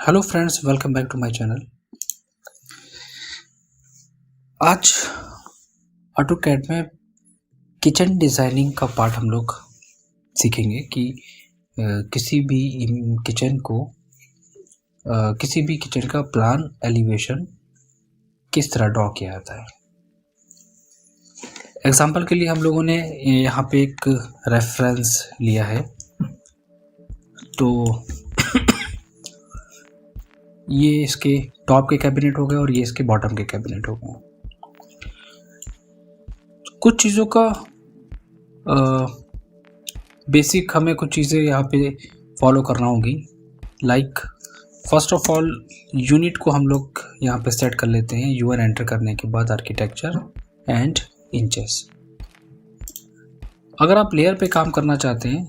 Hello friends, welcome back to my channel. आज AutoCAD में kitchen designing का part हम लोग सीखेंगे कि किसी भी किचन का प्लान एलिवेशन किस तरह ड्रॉ किया जाता है। एग्जांपल के लिए हम लोगों ने यहाँ पे एक रेफरेंस लिया है। तो ये इसके टॉप के कैबिनेट हो गए और ये इसके बॉटम के कैबिनेट हो गए। कुछ चीज़ों का बेसिक हमें कुछ चीज़ें यहाँ पे फॉलो करना होगी। Like first of all unit को हम लोग यहाँ पे सेट कर लेते हैं। यूआर एंटर करने के बाद आर्किटेक्चर एंड इंचेस। अगर आप लेयर पे काम करना चाहते हैं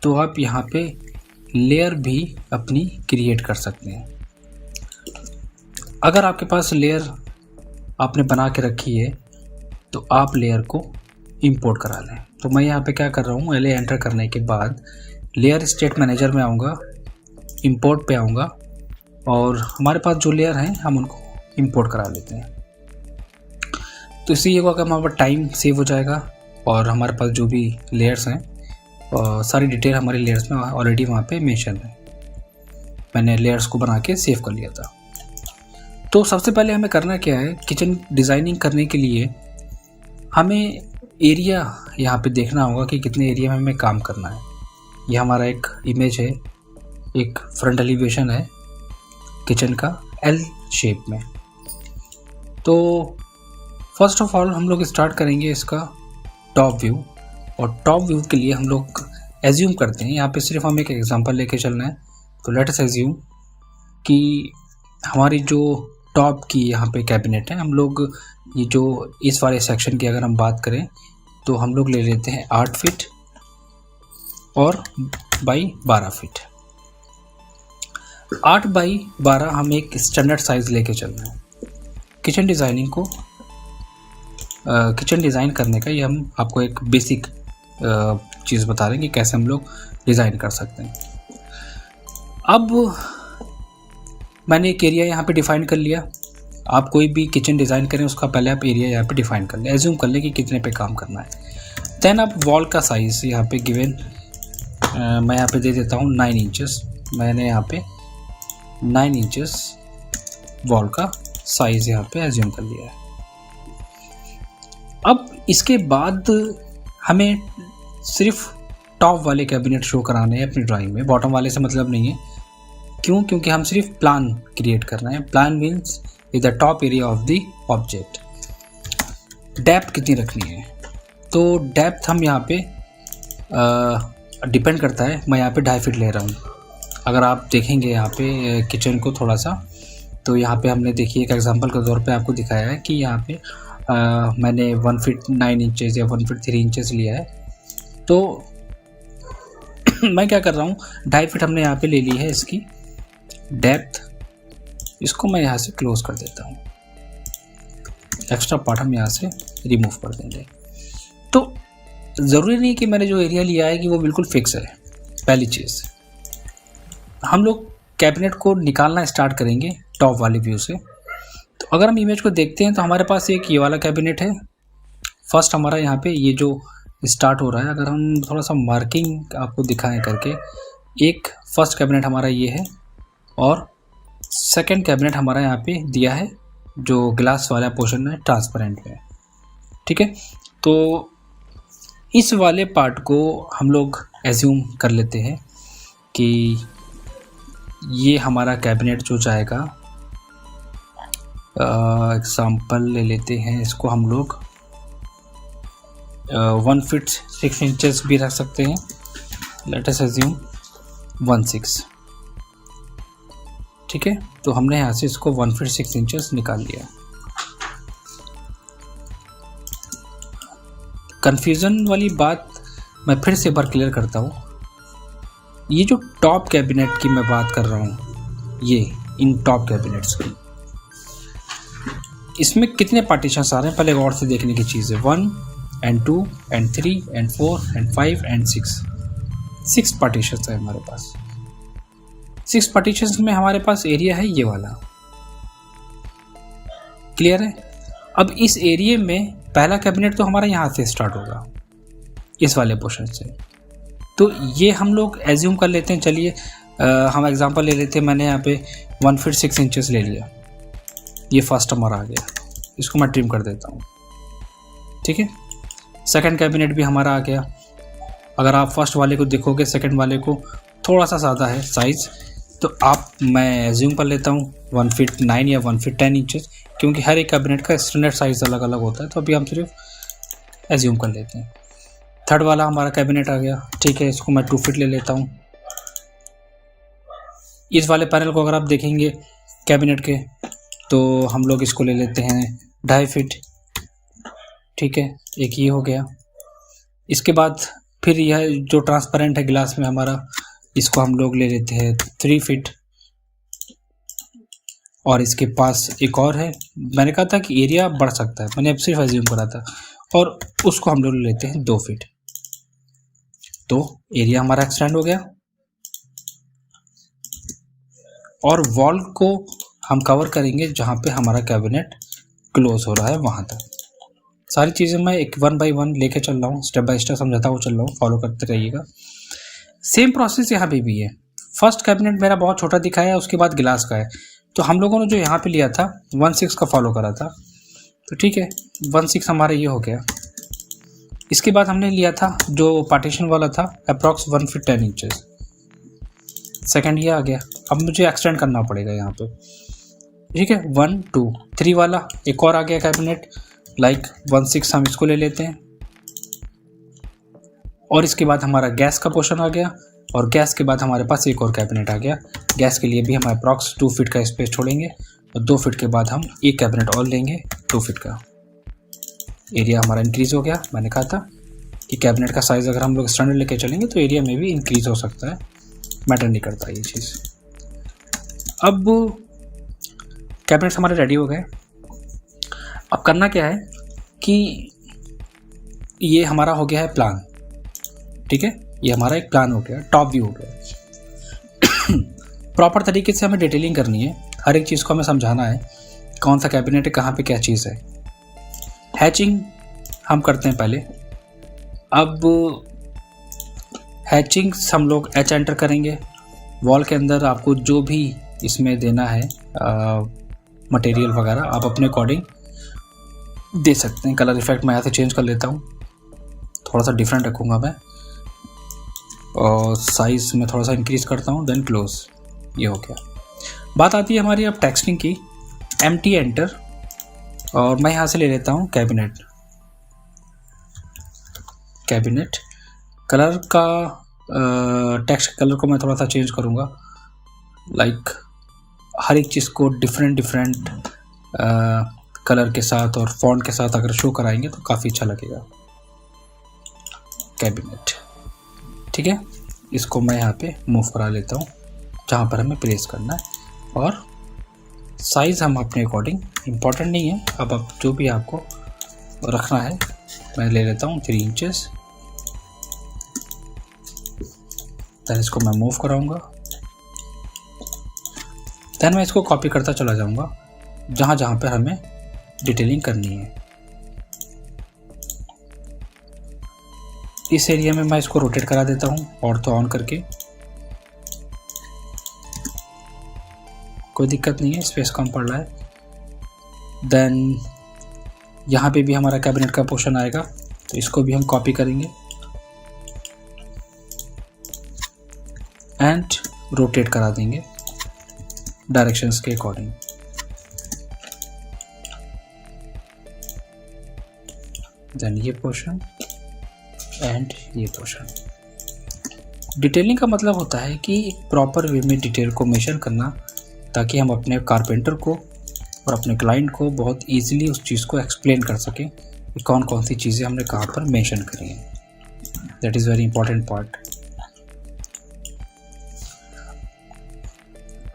तो आप यहाँ पे लेयर भी अपनी क्रिएट कर सकते हैं। अगर आपके पास लेयर आपने बना के रखी है तो आप लेयर को इंपोर्ट करा लें। तो मैं यहाँ पे क्या कर रहा हूँ, एल एंटर करने के बाद लेयर स्टेट मैनेजर में आऊँगा, इंपोर्ट पे आऊँगा और हमारे पास जो लेयर हैं हम उनको इंपोर्ट करा लेते हैं। तो इससे ये होगा कि हमारे पास टाइम सेव हो जाएगा और हमारे पास जो भी लेयर्स हैं सारी डिटेल हमारे लेयर्स में ऑलरेडी वहाँ पे मेंशन है। मैंने लेयर्स को बना के सेव कर लिया था। तो सबसे पहले हमें करना क्या है, किचन डिज़ाइनिंग करने के लिए हमें एरिया यहाँ पे देखना होगा कि कितने एरिया में हमें काम करना है। यह हमारा एक इमेज है, एक फ्रंट एलिवेशन है किचन का एल शेप में। तो फर्स्ट ऑफ ऑल हम लोग स्टार्ट करेंगे इसका टॉप व्यू। और टॉप व्यू के लिए हम लोग एज्यूम करते हैं, यहाँ पे सिर्फ हमें एक एग्जांपल लेके चलना है। तो लेट अस एज्यूम कि हमारी जो टॉप की यहाँ पे कैबिनेट है, हम लोग ये जो इस वाले सेक्शन की अगर हम बात करें तो हम लोग ले लेते हैं 8 फीट और बाई 12 फीट। 8 बाई 12 हम एक स्टैंडर्ड साइज़ लेके चल रहे हैं। किचन डिज़ाइन करने का ये हम आपको एक बेसिक चीज़ बता रहे हैं कि कैसे हम लोग डिज़ाइन कर सकते हैं। अब मैंने एक एरिया यहाँ पे डिफ़ाइन कर लिया। आप कोई भी किचन डिज़ाइन करें उसका पहले आप एरिया यहाँ पे डिफ़ाइन कर लें, एज्यूम कर लें कि कितने पे काम करना है। देन आप वॉल का साइज़ यहाँ पे गिवन मैं यहाँ पे दे देता हूँ 9 इंचेस। मैंने यहाँ पे 9 इंचेस वॉल का साइज़ यहाँ पे एज्यूम कर लिया है। अब इसके बाद हमें सिर्फ टॉप वाले कैबिनेट शो कराने हैं अपनी ड्राइंग में, बॉटम वाले से मतलब नहीं है। क्यों? क्योंकि हम सिर्फ प्लान क्रिएट करना है। Plan means is the top area of the object. Depth कितनी रखनी है, तो डेप्थ हम यहाँ पे डिपेंड करता है। मैं यहाँ पे 2.5 फीट ले रहा हूँ। अगर आप देखेंगे यहाँ पे किचन को थोड़ा सा, तो यहाँ पे हमने देखिए एक एग्जांपल के तौर पे आपको दिखाया है कि यहाँ पे मैंने 1 फीट 9 इंचेस या 1 फीट 3 इंचेस लिया है। तो मैं क्या कर रहा हूँ, 2.5 फीट हमने यहाँ पे ले ली है इसकी डेप्थ। इसको मैं यहाँ से क्लोज कर देता हूँ, एक्स्ट्रा पार्ट हम यहाँ से रिमूव कर देंगे। तो ज़रूरी नहीं कि मैंने जो एरिया लिया है कि वो बिल्कुल फिक्स है। पहली चीज़, हम लोग कैबिनेट को निकालना स्टार्ट करेंगे टॉप वाले व्यू से। तो अगर हम इमेज को देखते हैं तो हमारे पास एक ये वाला कैबिनेट है। फर्स्ट हमारा यहाँ पे ये जो स्टार्ट हो रहा है, अगर हम थोड़ा सा मार्किंग आपको दिखाएं करके, एक फर्स्ट कैबिनेट हमारा ये है और सेकंड कैबिनेट हमारा यहाँ पे दिया है जो ग्लास वाला पोर्शन है, ट्रांसपेरेंट में। ठीक है, तो इस वाले पार्ट को हम लोग एज्यूम कर लेते हैं कि ये हमारा कैबिनेट जो जाएगा। एग्जाम्पल ले लेते हैं, इसको हम लोग 1 फीट 6 इंचेस भी रख सकते हैं। Let us assume 16। ठीक है, तो हमने यहाँ से इसको 1 फीट 6 इंचेस निकाल लिया। कंफ्यूजन वाली बात मैं फिर से एक बार क्लियर करता हूँ। ये जो टॉप कैबिनेट की मैं बात कर रहा हूँ, ये इन टॉप कैबिनेट्स की, इसमें कितने पार्टीशंस आ रहे हैं पहले गौर से देखने की चीज़ है। 1 and 2 and 3 and 4 and 5 and 6 partitions है हमारे पास। 6 पार्टीशंस में हमारे पास एरिया है ये वाला, क्लियर है। अब इस एरिया में पहला कैबिनेट तो हमारा यहाँ से स्टार्ट होगा, इस वाले पोर्शन से। तो ये हम लोग एज्यूम कर लेते हैं, चलिए हम एग्जांपल ले लेते हैं। मैंने यहाँ पे 1 फीट 6 इंचेस ले लिया, ये फर्स्ट हमारा आ गया, इसको मैं ट्रिम कर देता हूँ, ठीक है। सेकंड कैबिनेट भी हमारा आ गया। अगर आप फर्स्ट वाले को देखोगे, सेकंड वाले को थोड़ा सा ज़्यादा है साइज़, तो मैं एज्यूम कर लेता हूँ 1 फीट 9 या 1 फीट 10 इंचेस, क्योंकि हर एक कैबिनेट का स्टैंडर्ड साइज़ अलग अलग होता है, तो अभी हम सिर्फ एज्यूम कर लेते हैं। थर्ड वाला हमारा कैबिनेट आ गया, ठीक है, इसको मैं 2 फीट ले लेता हूँ। इस वाले पैनल को अगर आप देखेंगे कैबिनेट के, तो हम लोग इसको ले लेते हैं 2.5 फीट, ठीक है, एक ये हो गया। इसके बाद फिर यह जो ट्रांसपेरेंट है ग्लास में हमारा, इसको हम लोग ले लेते हैं 3 फीट, और इसके पास एक और है। मैंने कहा था कि एरिया बढ़ सकता है, मैंने अब सिर्फ एज्यूम करा था, और उसको हम लोग ले लेते हैं 2 फीट। तो एरिया हमारा एक्सटेंड हो गया, और वॉल को हम कवर करेंगे जहाँ पे हमारा कैबिनेट क्लोज हो रहा है वहाँ तक। सारी चीज़ें मैं एक 1 बाय 1 लेके चल रहा हूँ, स्टेप बाय स्टेप समझाता हुआ चल रहा हूँ, फॉलो करते रहिएगा। सेम प्रोसेस यहाँ पे भी है। फर्स्ट कैबिनेट मेरा बहुत छोटा दिखाया है, उसके बाद गिलास का है, तो हम लोगों ने जो यहाँ पे लिया था 1/6 का फॉलो करा था, तो ठीक है 1/6 हमारा ये हो गया। इसके बाद हमने लिया था जो पार्टीशन वाला था अप्रॉक्स 1 फीट 10 इंचेस, सेकंड ये आ गया। अब मुझे एक्सटेंड करना पड़ेगा यहाँ पे, ठीक है। 1 2 3 वाला एक और आ गया कैबिनेट, लाइक 1/6 हम इसको ले लेते हैं, और इसके बाद हमारा गैस का पोर्शन आ गया, और गैस के बाद हमारे पास एक और कैबिनेट आ गया। गैस के लिए भी हम अप्रॉक्स 2 फीट का स्पेस छोड़ेंगे, और 2 फीट के बाद हम एक कैबिनेट और लेंगे 2 फीट का। एरिया हमारा इंक्रीज़ हो गया। मैंने कहा था कि कैबिनेट का साइज़ अगर हम लोग स्टैंडर्ड लेके चलेंगे तो एरिया में भी इंक्रीज़ हो सकता है, मैटर नहीं करता ये चीज़। अब कैबिनेट्स हमारे रेडी हो गए। अब करना क्या है कि ये हमारा हो गया है प्लान, ठीक है, ये हमारा एक प्लान हो गया, टॉप व्यू हो गया। प्रॉपर तरीके से हमें डिटेलिंग करनी है, हर एक चीज़ को हमें समझाना है, कौन सा कैबिनेट है, कहाँ पे क्या चीज़ है। हैचिंग हम करते हैं पहले। अब हैचिंग हम लोग एच एंटर करेंगे। वॉल के अंदर आपको जो भी इसमें देना है मटेरियल वगैरह आप अपने अकॉर्डिंग दे सकते हैं। कलर इफेक्ट मैं यहाँ से चेंज कर लेता हूँ, थोड़ा सा डिफरेंट रखूँगा मैं, और साइज़ में थोड़ा सा इंक्रीज़ करता हूँ, देन क्लोज, ये हो गया। बात आती है हमारी अब टेक्सटिंग की। एम्प्टी एंटर, और मैं यहाँ से ले लेता हूँ कैबिनेट। कलर का टेक्स्ट कलर को मैं थोड़ा सा चेंज करूँगा, लाइक हर एक चीज़ को डिफरेंट कलर के साथ और फॉन्ट के साथ अगर शो कराएंगे तो काफ़ी अच्छा लगेगा। कैबिनेट, ठीक है, इसको मैं यहाँ पे मूव करा लेता हूँ जहाँ पर हमें प्लेस करना है, और साइज़ हम अपने अकॉर्डिंग, इम्पॉर्टेंट नहीं है, अब जो भी आपको रखना है मैं ले लेता हूँ 3 इंचेस। देन इसको मैं मूव कराऊंगा, देन मैं इसको कॉपी करता चला जाऊंगा जहाँ जहाँ पर हमें डिटेलिंग करनी है। इस एरिया में मैं इसको रोटेट करा देता हूँ ऑर्थो ऑन करके, कोई दिक्कत नहीं है, स्पेस कम पड़ रहा है। देन यहाँ पे भी हमारा कैबिनेट का पोर्शन आएगा, तो इसको भी हम कॉपी करेंगे एंड रोटेट करा देंगे डायरेक्शंस के अकॉर्डिंग। देन ये पोर्शन एंड ये पोर्शन। डिटेलिंग का मतलब होता है कि एक प्रॉपर वे में डिटेल को मेंशन करना, ताकि हम अपने कारपेंटर को और अपने क्लाइंट को बहुत इजीली उस चीज़ को एक्सप्लेन कर सकें कि कौन कौन सी चीज़ें हमने कहाँ पर मेंशन करी हैं। That is very important part.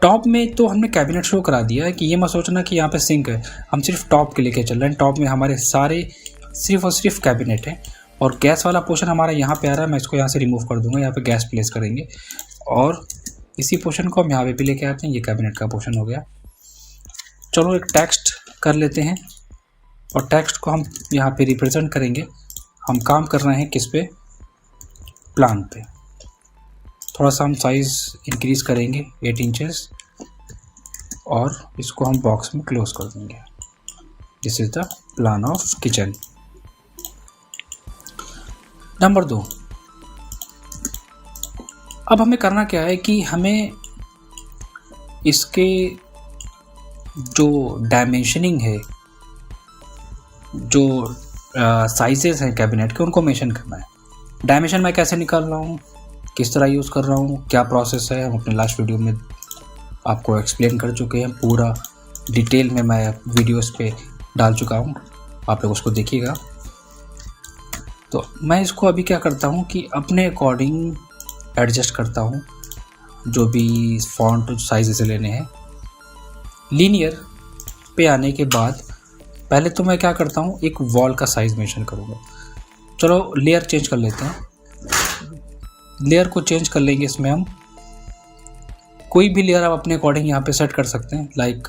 Top में तो हमने कैबिनेट शो करा दिया है कि ये मत सोचना कि यहाँ पे सिंक है, हम सिर्फ टॉप के लेके चल रहे हैं। टॉप में हमारे सारे सिर्फ और सिर्फ कैबिनेट है, और गैस वाला पोर्शन हमारा यहाँ पे आ रहा है, मैं इसको यहाँ से रिमूव कर दूंगा, यहाँ पे गैस प्लेस करेंगे, और इसी पोर्शन को हम यहाँ पे भी लेके आते हैं, ये कैबिनेट का पोर्शन हो गया। चलो एक टेक्स्ट कर लेते हैं और टेक्स्ट को हम यहाँ पे रिप्रेजेंट करेंगे। हम काम कर रहे हैं किस पे, प्लान पे। थोड़ा सा हम साइज़ इंक्रीज़ करेंगे 8 इंचेस और इसको हम बॉक्स में क्लोज कर देंगे। This is the plan of kitchen. Number 2, अब हमें करना क्या है कि हमें इसके जो डायमेंशनिंग है, जो साइजेस हैं कैबिनेट के, उनको मेंशन करना है। डायमेंशन मैं कैसे निकाल रहा हूँ, किस तरह यूज़ कर रहा हूँ, क्या प्रोसेस है, हम अपने लास्ट वीडियो में आपको एक्सप्लेन कर चुके हैं। पूरा डिटेल में मैं वीडियोस पे डाल चुका हूँ, आप लोग उसको देखिएगा। तो मैं इसको अभी क्या करता हूँ कि अपने अकॉर्डिंग एडजस्ट करता हूँ, जो भी फॉन्ट साइज से लेने हैं। लीनियर पे आने के बाद पहले तो मैं क्या करता हूँ, एक वॉल का साइज़ मेंशन करूँगा। चलो लेयर चेंज कर लेते हैं। लेयर को चेंज कर लेंगे, इसमें हम कोई भी लेयर आप अपने अकॉर्डिंग यहाँ पे सेट कर सकते हैं। लाइक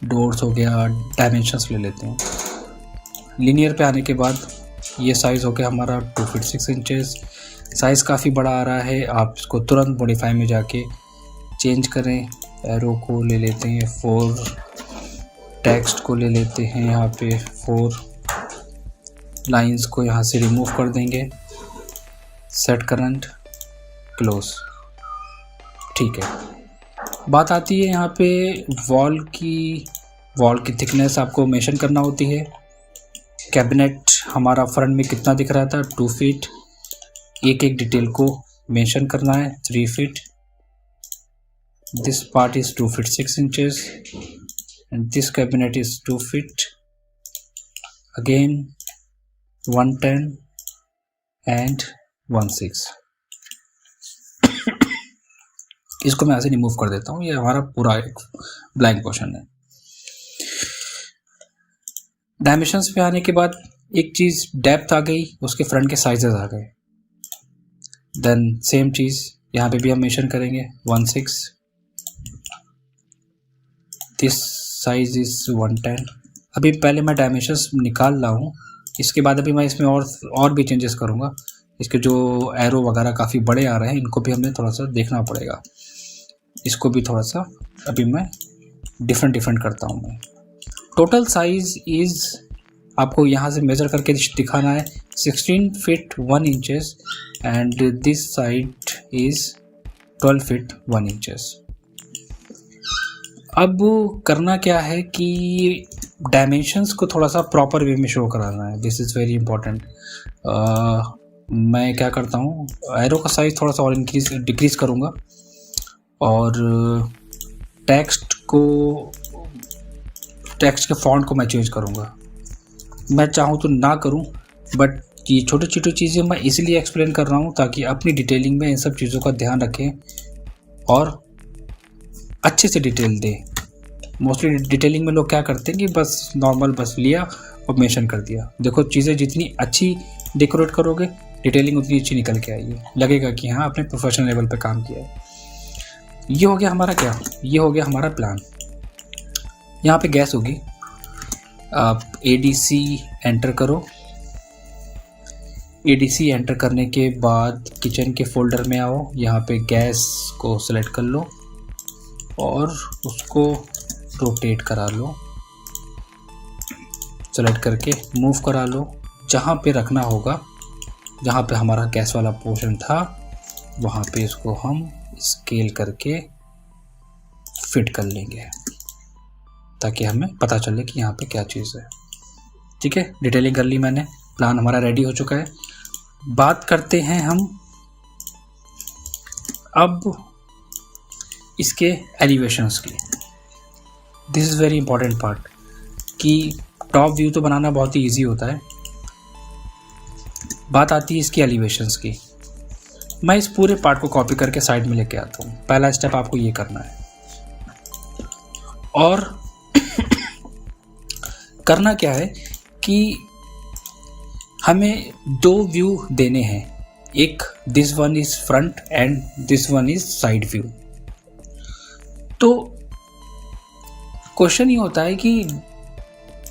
डोर्स हो गया, डायमेंशंस ले लेते हैं। लीनियर पे आने के बाद ये साइज़ हो गया हमारा 2 फीट 6 इंचेस। साइज़ काफ़ी बड़ा आ रहा है, आप इसको तुरंत मॉडिफाई में जाके चेंज करें। एरो को ले लेते हैं 4, टेक्स्ट को ले लेते हैं यहाँ पे 4, लाइंस को यहाँ से रिमूव कर देंगे। Set current, close. ठीक है, बात आती है यहाँ पे वॉल की थिकनेस आपको मेंशन करना होती है। कैबिनेट हमारा फ्रंट में कितना दिख रहा था, 2 फीट। एक एक डिटेल को मेंशन करना है, 3 feet. This part is 2 feet 6 inches and this cabinet is 2 feet. Again 110 and 16। इसको मैं ऐसे रिमूव कर देता हूँ, ये हमारा पूरा एक ब्लैंक पोर्शन है। डायमेंशंस पे आने के बाद एक चीज़ डेप्थ आ गई, उसके फ्रंट के साइजेस आ गए। देन सेम चीज़ यहाँ पे भी हम मेंशन करेंगे 16। This size is 110। अभी पहले मैं डायमेंशंस निकाल रहा हूँ, इसके बाद अभी मैं इसमें और भी चेंजेस करूँगा। इसके जो एरो वगैरह काफ़ी बड़े आ रहे हैं, इनको भी हमें थोड़ा सा देखना पड़ेगा। इसको भी थोड़ा सा अभी मैं डिफरेंट करता हूँ। मैं टोटल साइज इज़ आपको यहाँ से मेज़र करके दिखाना है 16 feet 1 inches and this side is 12 feet 1 inches. अब करना क्या है कि डायमेंशंस को थोड़ा सा प्रॉपर वे में शो कराना है। This is very important. मैं क्या करता हूँ, एरो का साइज़ थोड़ा सा और डिक्रीज़ करूँगा और टेक्स्ट के फॉन्ट को मैं चेंज करूँगा। मैं चाहूँ तो ना करूँ, बट ये छोटी छोटी चीज़ें मैं इसलिए एक्सप्लेन कर रहा हूँ ताकि अपनी डिटेलिंग में इन सब चीज़ों का ध्यान रखें और अच्छे से डिटेल दें। मोस्टली डिटेलिंग में लोग क्या करते हैं कि बस नॉर्मल बस लिया और मेंशन कर दिया। देखो, चीज़ें जितनी अच्छी डेकोरेट करोगे, डिटेलिंग उतनी अच्छी निकल के आएगी, लगेगा कि हाँ आपने प्रोफेशनल लेवल पे काम किया है। ये हो गया हमारा क्या, ये हो गया हमारा प्लान। यहाँ पे गैस होगी, आप ADC एंटर करो। ADC एंटर करने के बाद किचन के फोल्डर में आओ, यहाँ पे गैस को सिलेक्ट कर लो और उसको रोटेट करा लो। सेलेक्ट करके मूव करा लो। जहाँ पे रखना होगा, जहाँ पे हमारा गैस वाला पोर्शन था, वहाँ पे इसको हम स्केल करके फिट कर लेंगे ताकि हमें पता चले कि यहाँ पे क्या चीज़ है। ठीक है, डिटेलिंग कर ली मैंने, प्लान हमारा रेडी हो चुका है। बात करते हैं हम अब इसके एलिवेशंस की। This is very important part कि टॉप व्यू तो बनाना बहुत ही ईजी होता है, बात आती है इसकी एलिवेशंस की। मैं इस पूरे पार्ट को कॉपी करके साइड में लेके आता हूँ। पहला स्टेप आपको ये करना है और करना क्या है कि हमें 2 व्यू देने हैं, एक this one is front end this one is side view. तो क्वेश्चन ये होता है कि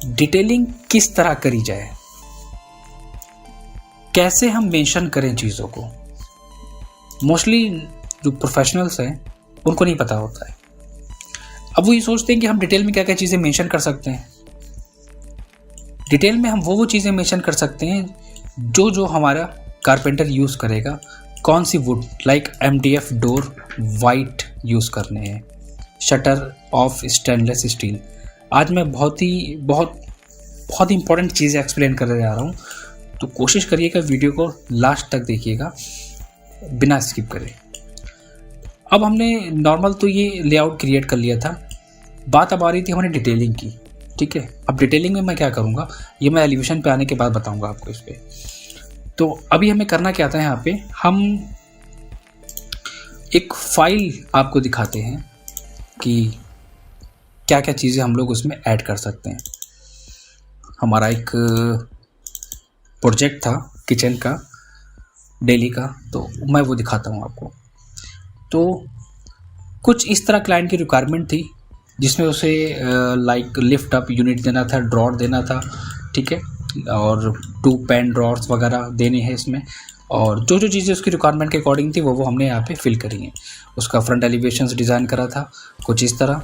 डिटेलिंग किस तरह करी जाए, कैसे हम मेंशन करें चीज़ों को। मोस्टली जो प्रोफेशनल्स हैं उनको नहीं पता होता है। अब वो ये सोचते हैं कि हम डिटेल में क्या क्या चीज़ें मेंशन कर सकते हैं। डिटेल में हम वो चीज़ें मेंशन कर सकते हैं जो हमारा कारपेंटर यूज़ करेगा, कौन सी wood, like MDF door white use करने हैं, शटर ऑफ स्टेनलेस स्टील। आज मैं बहुत इंपॉर्टेंट चीज़ें एक्सप्लेन करने जा रहा हूँ, तो कोशिश करिएगा वीडियो को लास्ट तक देखिएगा बिना स्किप करे। अब हमने नॉर्मल तो ये लेआउट क्रिएट कर लिया था, बात अब आ रही थी हमने डिटेलिंग की। ठीक है, अब डिटेलिंग में मैं क्या करूँगा ये मैं एलिवेशन पे आने के बाद बताऊँगा आपको इस पर। तो अभी हमें करना क्या था, यहाँ पे हम एक फाइल आपको दिखाते हैं कि क्या क्या चीज़ें हम लोग उसमें ऐड कर सकते हैं। हमारा एक प्रोजेक्ट था किचन का, डेली का, तो मैं वो दिखाता हूँ आपको। तो कुछ इस तरह क्लाइंट की रिक्वायरमेंट थी जिसमें उसे लाइक लिफ्ट अप यूनिट देना था, ड्रॉर देना था, ठीक है, और 2 पेन ड्रॉर्स वगैरह देने हैं इसमें, और जो चीज़ें उसकी रिक्वायरमेंट के अकॉर्डिंग थी वो हमने यहाँ पे फिल करी हैं। उसका फ्रंट एलिवेशंस डिज़ाइन करा था कुछ इस तरह,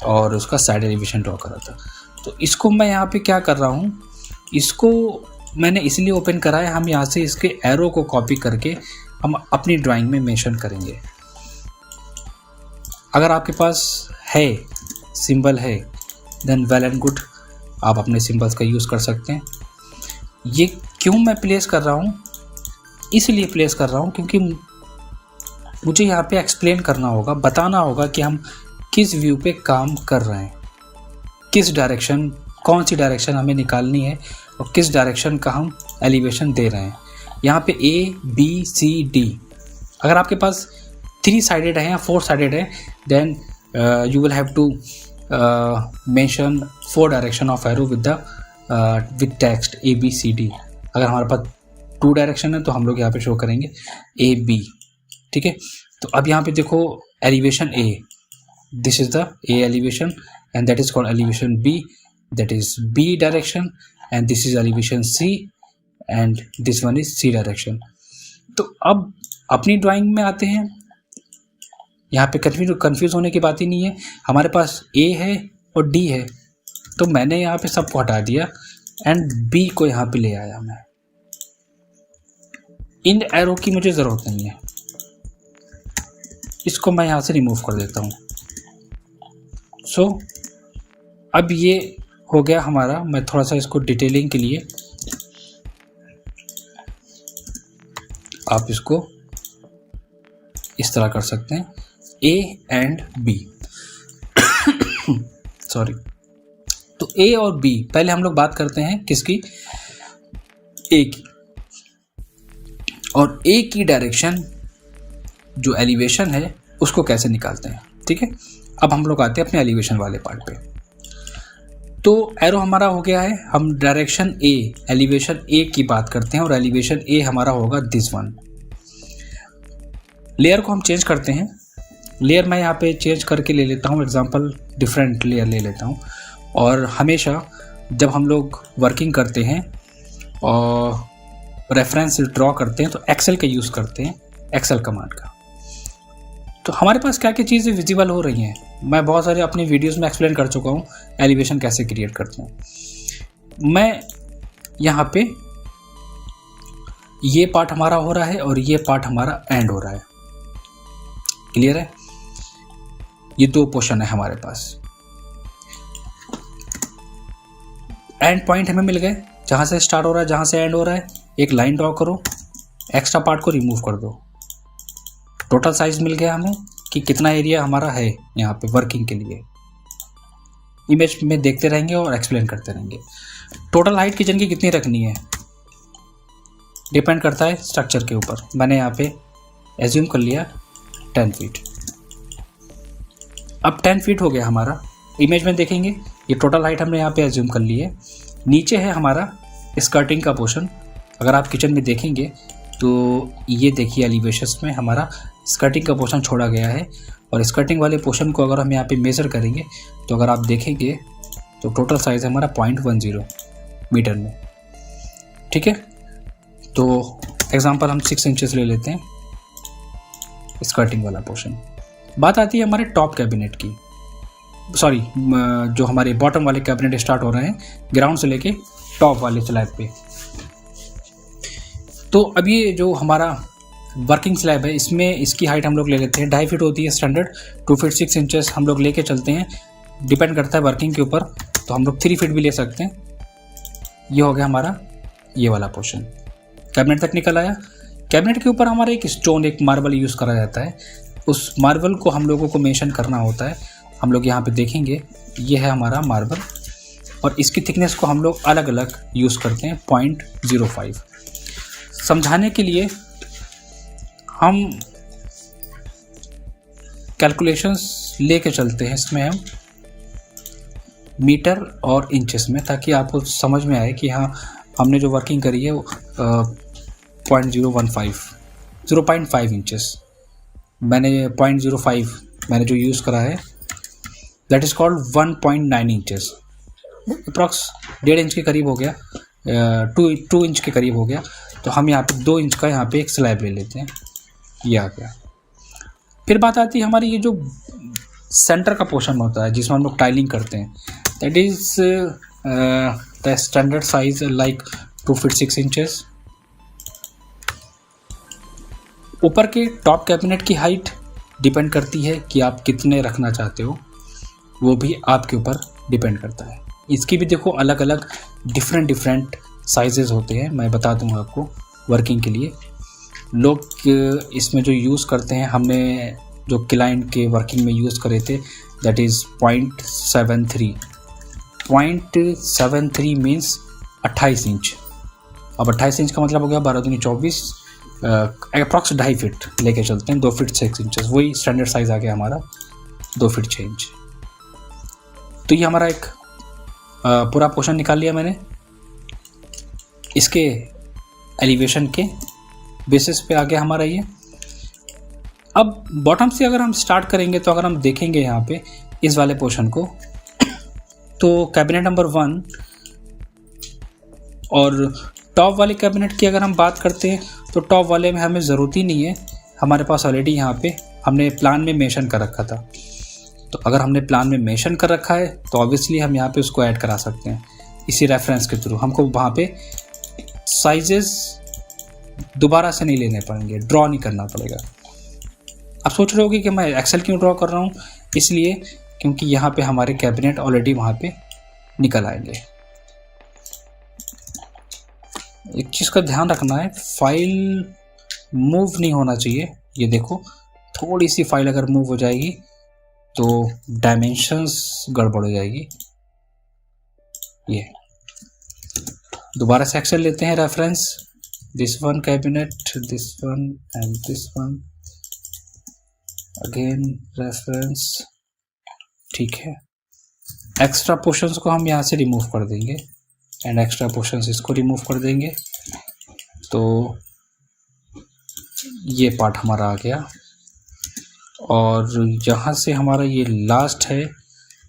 और उसका साइड एलिवेशन ड्रॉ करा था। तो इसको मैं यहाँ पे क्या कर रहा हूँ, इसको मैंने इसलिए ओपन करा है, हम यहाँ से इसके एरो को कॉपी करके हम अपनी ड्राइंग में मेंशन करेंगे। अगर आपके पास है सिंबल है देन वेल एंड गुड, आप अपने सिंबल्स का यूज़ कर सकते हैं। ये क्यों मैं प्लेस कर रहा हूँ, इसलिए प्लेस कर रहा हूँ क्योंकि मुझे यहाँ पे एक्सप्लेन करना होगा, बताना होगा कि हम किस व्यू पे काम कर रहे हैं, किस डायरेक्शन, कौन सी डायरेक्शन हमें निकालनी है और किस डायरेक्शन का हम एलिवेशन दे रहे हैं। यहाँ पे ABCD, अगर आपके पास 3 साइडेड है या 4 साइडेड है then you will have to mention 4 direction of arrow with text ABCD। अगर हमारे पास 2 डायरेक्शन है तो हम लोग यहाँ पे शो करेंगे AB। ठीक है, तो अब यहाँ पे देखो elevation A, this is the A elevation and that is called elevation B, that is B direction, and this is elevation C and this one is C direction. तो अब अपनी ड्राइंग में आते हैं, यहाँ पे कंफ्यूज होने की बात ही नहीं है। हमारे पास A है और D है, तो मैंने यहाँ पे सबको हटा दिया एंड B को यहाँ पे ले आया मैं। इन एरो की मुझे ज़रूरत नहीं है, इसको मैं यहाँ से रिमूव कर देता हूँ। सो अब ये हो गया हमारा। मैं थोड़ा सा इसको डिटेलिंग के लिए आप इसको इस तरह कर सकते हैं, A एंड B सॉरी। तो A और B, पहले हम लोग बात करते हैं किसकी, A की। और A की डायरेक्शन जो एलिवेशन है उसको कैसे निकालते हैं। ठीक है, अब हम लोग आते हैं अपने एलिवेशन वाले पार्ट पे। तो एरो हमारा हो गया है, हम डायरेक्शन A, एलिवेशन A की बात करते हैं, और एलिवेशन A हमारा होगा दिस वन। लेयर को हम चेंज करते हैं। लेयर मैं यहाँ पे चेंज करके ले लेता हूँ, एग्जांपल डिफरेंट लेयर ले लेता हूँ। और हमेशा जब हम लोग वर्किंग करते हैं और रेफरेंस ड्रॉ करते हैं तो एक्सेल का यूज़ करते हैं, एक्सेल कमांड का। तो हमारे पास क्या क्या चीज़ें विजिबल हो रही हैं, मैं बहुत सारे अपने वीडियोस में एक्सप्लेन कर चुका हूँ एलिवेशन कैसे क्रिएट करते हैं। मैं यहाँ पे ये पार्ट हमारा हो रहा है और ये पार्ट हमारा एंड हो रहा है, क्लियर है। ये 2 पोर्शन है हमारे पास। एंड पॉइंट हमें मिल गए, जहाँ से स्टार्ट हो रहा है जहाँ से एंड हो रहा है। एक लाइन ड्रॉ करो, एक्स्ट्रा पार्ट को रिमूव कर दो। टोटल साइज मिल गया हमें कि कितना एरिया हमारा है यहाँ पे वर्किंग के लिए। इमेज में देखते रहेंगे और एक्सप्लेन करते रहेंगे। टोटल हाइट किचन की कितनी रखनी है डिपेंड करता है स्ट्रक्चर के ऊपर। मैंने यहाँ पे एज्यूम कर लिया 10 फीट। अब 10 फीट हो गया हमारा। इमेज में देखेंगे ये टोटल हाइट हमने यहाँ पे एज्यूम कर ली है। नीचे है हमारा स्कर्टिंग का पोर्शन। अगर आप किचन में देखेंगे तो ये देखिए एलिवेशंस में हमारा स्कर्टिंग का पोर्शन छोड़ा गया है, और स्कर्टिंग वाले पोर्शन को अगर हम यहाँ पे मेज़र करेंगे तो अगर आप देखेंगे तो टोटल साइज़ है हमारा 0.10 मीटर में। ठीक है, तो एग्जांपल हम 6 इंचेस ले लेते हैं स्कर्टिंग वाला पोर्शन। बात आती है हमारे टॉप कैबिनेट की, सॉरी जो हमारे बॉटम वाले कैबिनेट स्टार्ट हो रहे हैं ग्राउंड से लेके टॉप वाले स्लैब पे। तो अब ये जो हमारा वर्किंग स्लैब है इसमें इसकी हाइट हम लोग ले लेते हैं 2.5 फीट होती है स्टैंडर्ड, 2 फीट 6 इंचेस हम लोग लेके चलते हैं, डिपेंड करता है वर्किंग के ऊपर, तो हम लोग 3 फीट भी ले सकते हैं। ये हो गया हमारा ये वाला पोर्शन, कैबिनेट तक निकल आया। कैबिनेट के ऊपर हमारा एक स्टोन, एक मार्बल यूज़ करा जाता है, उस मार्बल को हम लोगों को मेंशन करना होता है। हम लोग यहाँ पे देखेंगे ये है हमारा मार्बल, और इसकी थिकनेस को हम लोग अलग अलग यूज़ करते हैं 0.05। समझाने के लिए हम कैलकुलेशंस लेके चलते हैं इसमें हम मीटर और इंचेस में, ताकि आपको समझ में आए कि हाँ हमने जो वर्किंग करी है 0.5 इंचेस, मैंने 0.05 मैंने जो यूज़ करा है that is called 1.9 inches, approx 1.5 inch के करीब हो गया, 2 इंच के करीब हो गया। तो हम यहाँ पे 2 इंच का यहाँ पे एक स्लैब ले लेते हैं, ये आ गया। फिर बात आती है हमारी ये जो सेंटर का पोर्शन होता है जिसमें हम लोग टाइलिंग करते हैं, that is the standard size like 2 feet 6 inches. ऊपर के टॉप कैबिनेट की हाइट डिपेंड करती है कि आप कितने रखना चाहते हो, वो भी आपके ऊपर डिपेंड करता है। इसकी भी देखो अलग अलग डिफरेंट साइजेस होते हैं, मैं बता दूंगा आपको वर्किंग के लिए। लोग इसमें जो यूज़ करते हैं, हमने जो क्लाइंट के वर्किंग में यूज़ करे थे दैट इज़ 0.73 मीन्स 28 इंच। अब 28 इंच का मतलब हो गया 12 दूनी 24, अप्रॉक्स 2.5 फीट लेके चलते हैं, 2 फीट 6 इंचेस, वही स्टैंडर्ड साइज़ आ गया हमारा 2 फीट 6 इंच। तो ये हमारा एक पूरा पोर्शन निकाल लिया मैंने, इसके एलिवेशन के बेसिस पे आ गया हमारा ये। अब बॉटम से अगर हम स्टार्ट करेंगे तो अगर हम देखेंगे यहाँ पे इस वाले पोर्शन को, तो कैबिनेट नंबर 1 और टॉप वाले कैबिनेट की अगर हम बात करते हैं तो टॉप वाले में हमें ज़रूरत ही नहीं है, हमारे पास ऑलरेडी यहाँ पे हमने प्लान में मेंशन कर रखा था। तो अगर हमने प्लान में मेंशन कर रखा है तो ऑब्वियसली हम यहाँ पे उसको ऐड करा सकते हैं इसी रेफरेंस के थ्रू। हमको वहाँ पे साइजेस दोबारा से नहीं लेने पड़ेंगे, ड्रॉ नहीं करना पड़ेगा। आप सोच रहे होगे कि मैं एक्सेल क्यों ड्रॉ कर रहा हूँ, इसलिए क्योंकि यहाँ पे हमारे कैबिनेट ऑलरेडी वहाँ पे निकल आएंगे। एक चीज़ का ध्यान रखना है, फाइल मूव नहीं होना चाहिए। ये देखो थोड़ी सी फाइल अगर मूव हो जाएगी तो डायमेंशंस गड़बड़ हो जाएगी। ये दोबारा से एक्सेल लेते हैं reference, this one cabinet, this one and this one, again reference. ठीक है, एक्स्ट्रा पोर्शंस को हम यहाँ से रिमूव कर देंगे एंड एक्स्ट्रा पोर्शंस इसको रिमूव कर देंगे, तो ये पार्ट हमारा आ गया। और यहाँ से हमारा ये लास्ट है,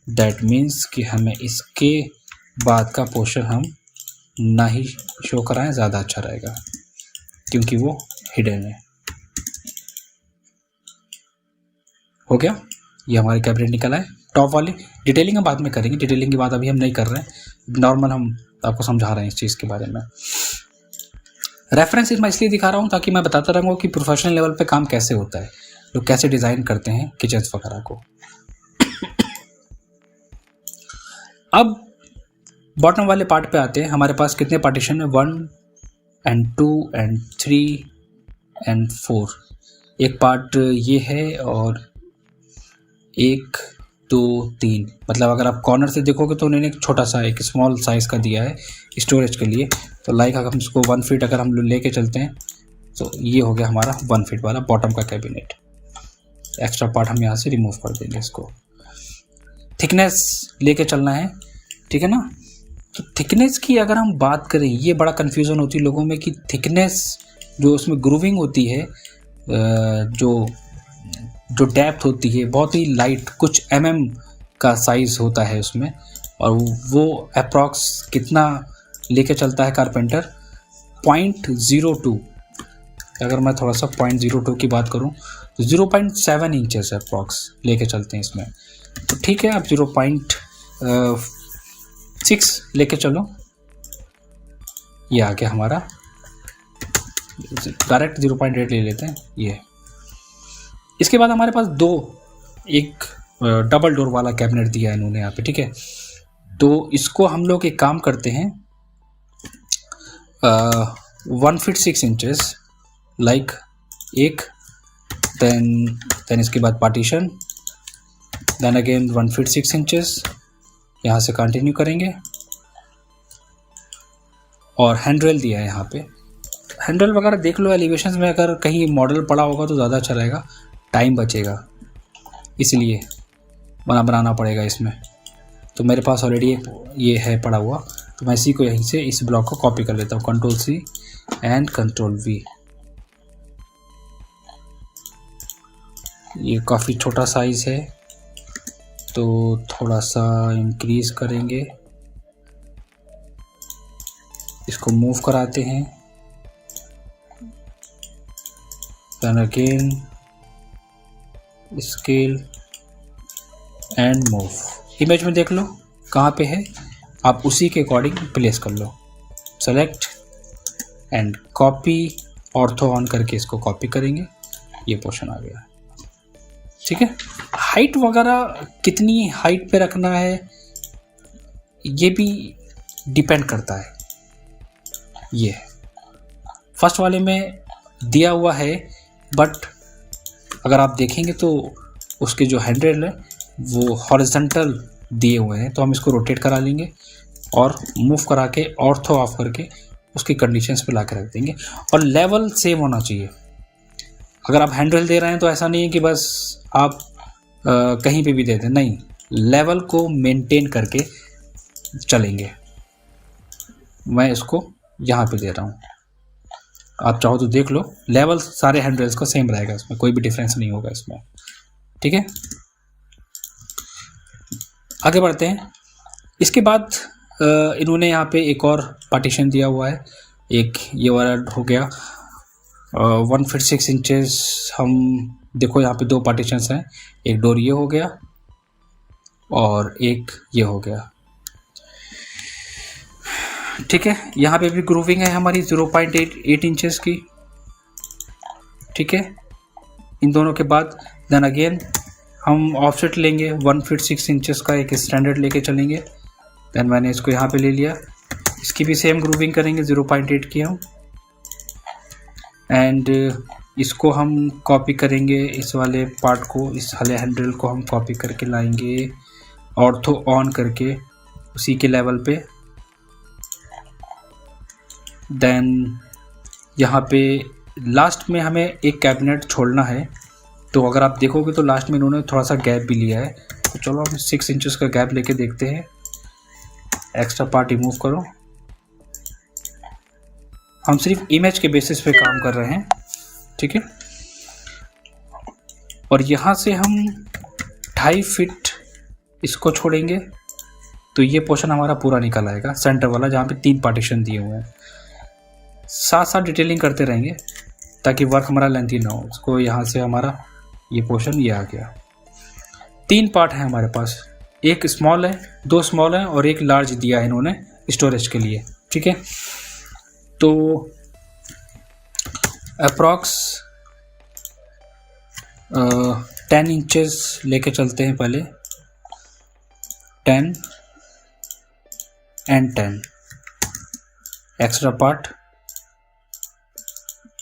दैट मीन्स कि हमें इसके बाद का पोर्शन हम ना ही शो कराएं, ज़्यादा अच्छा रहेगा क्योंकि वो हिडन है। हो गया, ये हमारे कैबिनेट निकल आए टॉप वाले। डिटेलिंग हम बाद में करेंगे, डिटेलिंग की बात अभी हम नहीं कर रहे हैं, नॉर्मल हम आपको समझा रहे हैं इस चीज़ के बारे में। रेफरेंस मैं इसलिए दिखा रहा हूँ ताकि मैं बताता रहूँगा कि प्रोफेशनल लेवल पे काम कैसे होता है, लोग कैसे डिज़ाइन करते हैं किचन्स वगैरह को। अब बॉटम वाले पार्ट पे आते हैं। हमारे पास कितने पार्टीशन है, 1 and 2 and 3 and 4। एक पार्ट ये है और 1 2 3, मतलब अगर आप कॉर्नर से देखोगे तो उन्होंने एक छोटा सा एक स्मॉल साइज़ का दिया है स्टोरेज के लिए। तो लाइक अगर हम इसको 1 फीट अगर हम लेके चलते हैं तो ये हो गया हमारा 1 फीट वाला बॉटम का कैबिनेट। एक्स्ट्रा पार्ट हम यहाँ से रिमूव कर देंगे इसको। थिकनेस लेके चलना है, ठीक है ना। तो थिकनेस की अगर हम बात करें, ये बड़ा कन्फ्यूज़न होती है लोगों में कि थिकनेस जो उसमें ग्रूविंग होती है, जो डेप्थ होती है बहुत ही लाइट, कुछ का साइज़ होता है उसमें, और वो अप्रॉक्स कितना लेके चलता है कारपेंटर, 0.02। अगर मैं थोड़ा सा 0.02 की बात करूं तो 0.7 इंचेस अप्रॉक्स लेके चलते हैं इसमें। तो ठीक है, आप 0.6 लेके चलो, ये आ गया हमारा। डायरेक्ट 0.8 ले लेते हैं ये। इसके बाद हमारे पास एक डबल डोर वाला कैबिनेट दिया है इन्होंने यहाँ पे, ठीक है। तो इसको हम लोग एक काम करते हैं, 1 फीट 6 इंचेस लाइक एक, देन इसके बाद partition, then again 1 feet 6 inches, यहाँ से कंटिन्यू करेंगे। और हैंडरेल दिया है यहाँ पे। हैंडरेल वगैरह देख लो एलिवेशन में, अगर कहीं मॉडल पड़ा होगा तो ज़्यादा अच्छा रहेगा, टाइम बचेगा, इसलिए बनाना पड़ेगा इसमें। तो मेरे पास ऑलरेडी ये है पड़ा हुआ, तो मैं इसी को यहीं से इस ब्लॉक को कॉपी कर लेता हूँ, Ctrl+C एंड Ctrl+V। ये काफ़ी छोटा साइज़ है तो थोड़ा सा इंक्रीज़ करेंगे, इसको मूव कराते हैं, then again scale and move. Image में देख लो कहाँ पे है, आप उसी के अकॉर्डिंग प्लेस कर लो। Select and copy, ortho on करके इसको कॉपी करेंगे, ये पोर्शन आ गया, ठीक है। हाइट वगैरह कितनी हाइट पे रखना है ये भी डिपेंड करता है। ये फर्स्ट वाले में दिया हुआ है, बट अगर आप देखेंगे तो उसके जो हैंडल है वो हॉरिजॉन्टल दिए हुए हैं, तो हम इसको रोटेट करा लेंगे और मूव करा के ऑर्थो ऑफ करके उसकी कंडीशंस पे ला के रख देंगे। और लेवल सेम होना चाहिए। अगर आप हैंडल दे रहे हैं तो ऐसा नहीं है कि बस आप कहीं पे भी दे दें, नहीं, लेवल को मेंटेन करके चलेंगे। मैं इसको यहाँ पे दे रहा हूँ, आप चाहो तो देख लो, लेवल सारे हैंडल्स का सेम रहेगा, इसमें कोई भी डिफरेंस नहीं होगा इसमें, ठीक है। आगे बढ़ते हैं। इसके बाद इन्होंने यहाँ पे एक और पार्टीशन दिया हुआ है, एक ये वाला हो गया 1 फीट 6 इंचेस। हम देखो यहाँ पे 2 पार्टीशंस हैं, एक डोर ये हो गया और एक ये हो गया, ठीक है। यहाँ पे भी ग्रूविंग है हमारी 0.8 इंचेस की, ठीक है। इन दोनों के बाद देन अगेन हम ऑफसेट लेंगे 1 फीट 6 इंचेस का, एक स्टैंडर्ड लेके चलेंगे। देन मैंने इसको यहाँ पे ले लिया, इसकी भी सेम ग्रूविंग करेंगे 0.8 की हम, एंड इसको हम कॉपी करेंगे, इस वाले पार्ट को, इस वाले हैंडल को हम कॉपी करके लाएंगे ऑर्थो ऑन करके उसी के लेवल पे। देन यहाँ पे लास्ट में हमें एक कैबिनेट छोड़ना है, तो अगर आप देखोगे तो लास्ट में इन्होंने थोड़ा सा गैप भी लिया है, तो चलो हम 6 इंचेस का गैप लेके देखते हैं। एक्स्ट्रा पार्ट रिमूव करो, हम सिर्फ इमेज के बेसिस पे काम कर रहे हैं, ठीक है। और यहाँ से हम 2.5 फीट इसको छोड़ेंगे, तो ये पोर्शन हमारा पूरा निकल आएगा, सेंटर वाला जहाँ पे 3 पार्टीशन दिए हुए हैं। साथ साथ डिटेलिंग करते रहेंगे ताकि वर्क हमारा लेंथी ना हो। इसको यहाँ से हमारा ये पोर्शन ये आ गया। 3 पार्ट है हमारे पास, एक स्मॉल है, 2 स्मॉल है और एक लार्ज दिया है इन्होंने स्टोरेज के लिए, ठीक है। तो अप्रॉक्स 10 इंचेस लेके चलते हैं पहले, 10 एंड 10। एक्स्ट्रा पार्ट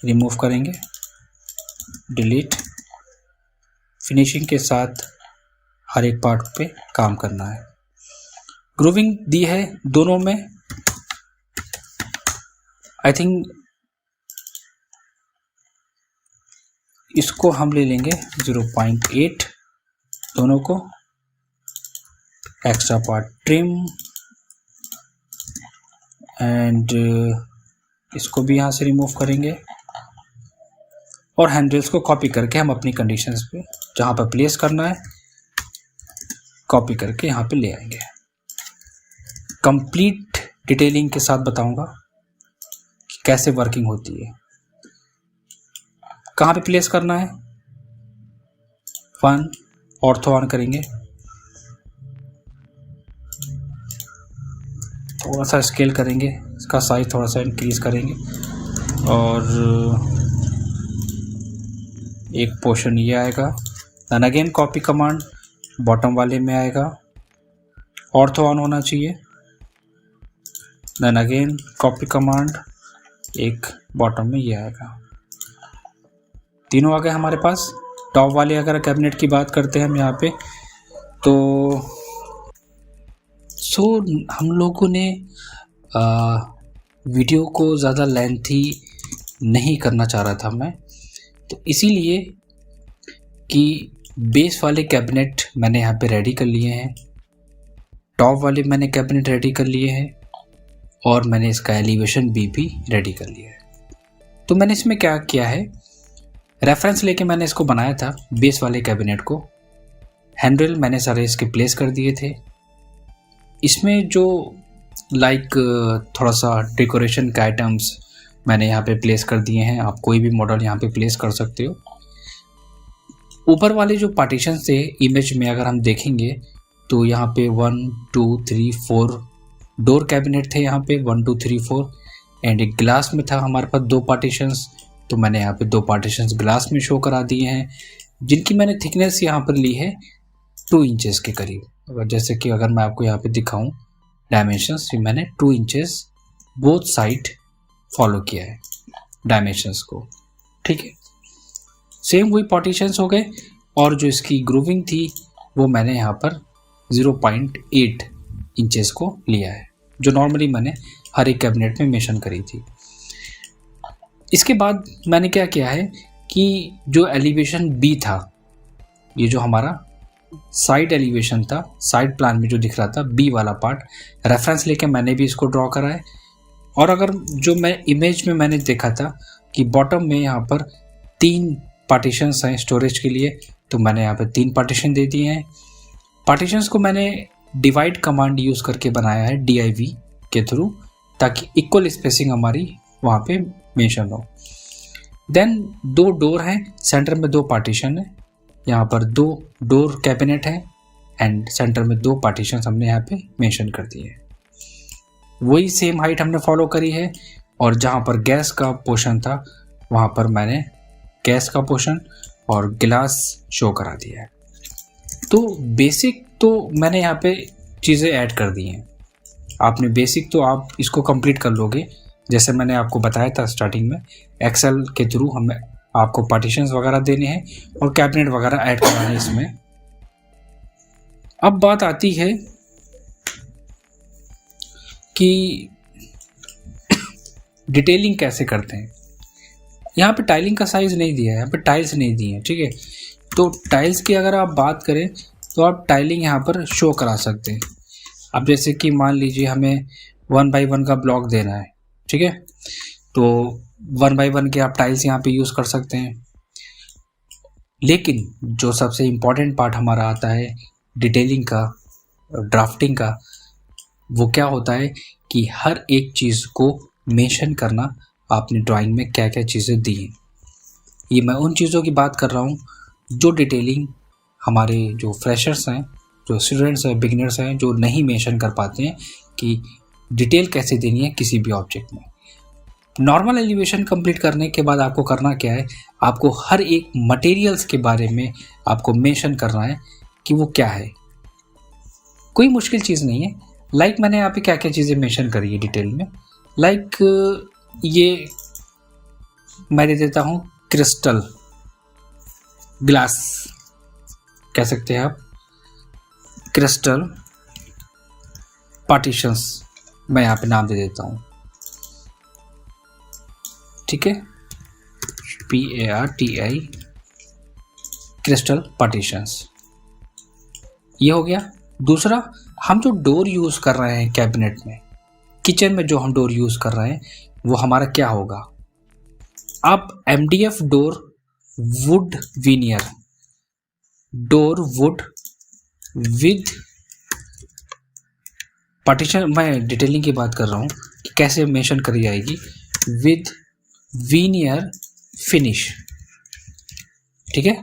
रिमूव करेंगे, डिलीट। फिनिशिंग के साथ हर एक पार्ट पे काम करना है। ग्रूविंग दी है दोनों में, आई थिंक इसको हम ले लेंगे 0.8 दोनों को। एक्स्ट्रा पार्ट ट्रिम एंड इसको भी यहाँ से रिमूव करेंगे, और हैंडल्स को कॉपी करके हम अपनी कंडीशंस पे जहाँ पर प्लेस करना है कॉपी करके यहाँ पे ले आएंगे। कंप्लीट डिटेलिंग के साथ बताऊंगा कि कैसे वर्किंग होती है। कहाँ पे प्लेस करना है, 1 ऑर्थो ऑन करेंगे, थोड़ा सा स्केल करेंगे, इसका साइज थोड़ा सा इंक्रीज करेंगे और एक पोर्शन ये आएगा। Then again copy command bottom वाले में आएगा, ऑर्थो ऑन होना चाहिए। देन अगेन कॉपी कमांड एक बॉटम में ये आएगा। तीनों आ गए हमारे पास। टॉप वाले अगर कैबिनेट की बात करते हैं हम यहाँ पे तो हम लोगों ने वीडियो को ज़्यादा लेंथी नहीं करना चाह रहा था मैं, तो इसीलिए कि बेस वाले कैबिनेट मैंने यहाँ पे रेडी कर लिए हैं, टॉप वाले मैंने कैबिनेट रेडी कर लिए हैं और मैंने इसका एलिवेशन भी रेडी कर लिया है। तो मैंने इसमें क्या किया है, रेफरेंस लेके मैंने इसको बनाया था बेस वाले कैबिनेट को। हैंडल मैंने सारे इसके प्लेस कर दिए थे। इसमें जो थोड़ा सा डेकोरेशन के आइटम्स मैंने यहाँ पे प्लेस कर दिए हैं। आप कोई भी मॉडल यहाँ पे प्लेस कर सकते हो। ऊपर वाले जो पार्टीशन थे इमेज में अगर हम देखेंगे तो यहाँ पे 1 2 3 4 डोर कैबिनेट थे, यहाँ पे 1 2 3 4 एंड एक ग्लास में था हमारे पास 2 पार्टीशंस, तो मैंने यहाँ पे 2 पार्टीशंस ग्लास में शो करा दिए हैं, जिनकी मैंने थिकनेस यहाँ पर ली है 2 इंचेस के करीब। जैसे कि अगर मैं आपको यहाँ पे दिखाऊं डायमेंशंस, मैंने 2 इंचेस बोथ साइड फॉलो किया है डायमेंशंस को, ठीक है। सेम वही पार्टीशंस हो गए और जो इसकी ग्रूविंग थी वो मैंने यहाँ पर 0.8 इंचेस को लिया है, जो नॉर्मली मैंने हर एक कैबिनेट में मेंशन करी थी। इसके बाद मैंने क्या किया है कि जो एलिवेशन बी था, ये जो हमारा साइड एलिवेशन था, साइड प्लान में जो दिख रहा था बी वाला पार्ट, रेफरेंस लेके मैंने भी इसको ड्रॉ करा है। और अगर जो मैं इमेज में मैंने देखा था कि बॉटम में यहाँ पर 3 पार्टीशंस हैं स्टोरेज के लिए, तो मैंने यहाँ पे 3 पार्टीशन दे दिए हैं। पार्टीशंस को मैंने डिवाइड कमांड यूज़ करके बनाया है DIV के थ्रू, ताकि इक्वल स्पेसिंग हमारी वहाँ पे मेंशन हो। देन 2 डोर हैं, सेंटर में 2 पार्टीशन है, यहाँ पर 2 डोर कैबिनेट है एंड सेंटर में 2 पार्टीशन हमने यहाँ पे मेंशन कर दिए हैं। वही सेम हाइट हमने फॉलो करी है और जहाँ पर गैस का पोर्शन था वहाँ पर मैंने गैस का पोर्शन और गिलास शो करा दिया है। तो बेसिक तो मैंने यहाँ पे चीज़ें ऐड कर दी हैं। आपने बेसिक तो आप इसको कंप्लीट कर लोगे, जैसे मैंने आपको बताया था स्टार्टिंग में, एक्सेल के थ्रू हमें आपको पार्टीशंस वगैरह देने हैं और कैबिनेट वगैरह ऐड कराना है इसमें। अब बात आती है कि डिटेलिंग कैसे करते हैं। यहाँ पे टाइलिंग का साइज नहीं दिया है, यहाँ पे टाइल्स नहीं दिए हैं, ठीक है। तो टाइल्स की अगर आप बात करें तो आप टाइलिंग यहाँ पर शो करा सकते हैं। अब जैसे कि मान लीजिए हमें 1 by 1 का ब्लॉक देना है, ठीक है, तो 1 by 1 के आप टाइल्स यहाँ पे यूज़ कर सकते हैं। लेकिन जो सबसे इम्पॉर्टेंट पार्ट हमारा आता है डिटेलिंग का, ड्राफ्टिंग का, वो क्या होता है कि हर एक चीज़ को मेंशन करना, आपने ड्राइंग में क्या क्या चीज़ें दी हैं। ये मैं उन चीज़ों की बात कर रहा हूँ जो डिटेलिंग हमारे जो फ्रेशर्स हैं, जो स्टूडेंट्स हैं, बिगिनर्स हैं, जो नहीं मेंशन कर पाते हैं कि डिटेल कैसे देनी है किसी भी ऑब्जेक्ट में। नॉर्मल एलिवेशन कंप्लीट करने के बाद आपको करना क्या है, आपको हर एक मटेरियल्स के बारे में आपको मेंशन करना है कि वो क्या है। कोई मुश्किल चीज़ नहीं है। लाइक मैंने यहाँ पे क्या क्या चीज़ें मेंशन करी है डिटेल में, लाइक ये मैं दे देता हूँ क्रिस्टल ग्लास, कह सकते हैं आप, क्रिस्टल पार्टीशंस मैं यहाँ पे नाम दे देता हूँ, ठीक है, PARTI क्रिस्टल पार्टीशंस। ये हो गया। दूसरा, हम जो डोर यूज़ कर रहे हैं कैबिनेट में, किचन में जो हम डोर यूज़ कर रहे हैं वो हमारा क्या होगा। आप MDF door would veneer, door wood with partition, मैं डिटेलिंग की बात कर रहा हूँ कि कैसे मेंशन करी जाएगी, विद वीनियर फिनिश। ठीक है,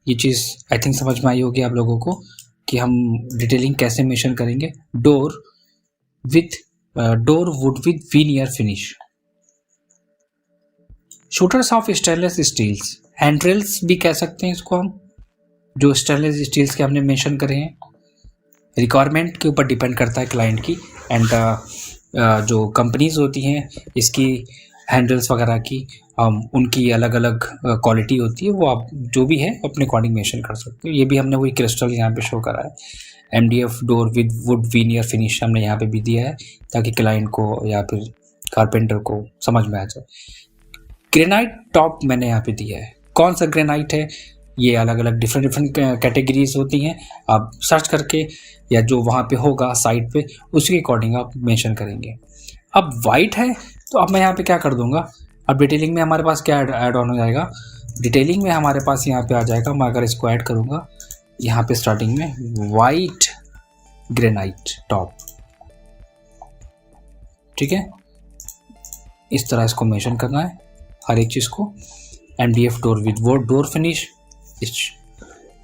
ये चीज़ आई थिंक समझ में आई होगी आप लोगों को कि हम डिटेलिंग कैसे मेंशन करेंगे। Door wood with veneer finish. Shutters of stainless steels, handrails भी कह सकते हैं इसको हम, जो स्टेनलेस स्टील्स के हमने मेंशन करे हैं। रिक्वायरमेंट के ऊपर डिपेंड करता है क्लाइंट की, एंड जो कंपनीज होती हैं इसकी हैंडल्स वगैरह की उनकी अलग अलग क्वालिटी होती है, वो आप जो भी है अपने अकॉर्डिंग मेंशन कर सकते हो। ये भी हमने वही क्रिस्टल यहाँ पे शो करा है। MDF door with would veneer finish हमने यहाँ पे भी दिया है ताकि क्लाइंट को या फिर कारपेंटर को समझ में आ जाए। ग्रेनाइट टॉप मैंने यहाँ पे दिया है। कौन सा ग्रेनाइट है, ये अलग अलग डिफरेंट कैटेगरीज होती हैं, आप सर्च करके या जो वहाँ पे होगा साइट पे उसके अकॉर्डिंग आप मेंशन करेंगे। अब वाइट है तो अब मैं यहाँ पे क्या कर दूंगा, अब डिटेलिंग में हमारे पास क्या ऐड ऑन हो जाएगा, डिटेलिंग में हमारे पास यहाँ पे आ जाएगा, मैं अगर इसको ऐड करूँगा यहाँ पे स्टार्टिंग में वाइट ग्रेनाइट टॉप। ठीक है, इस तरह इसको मेंशन करना है हर एक चीज़ को। MDF door with would door finish,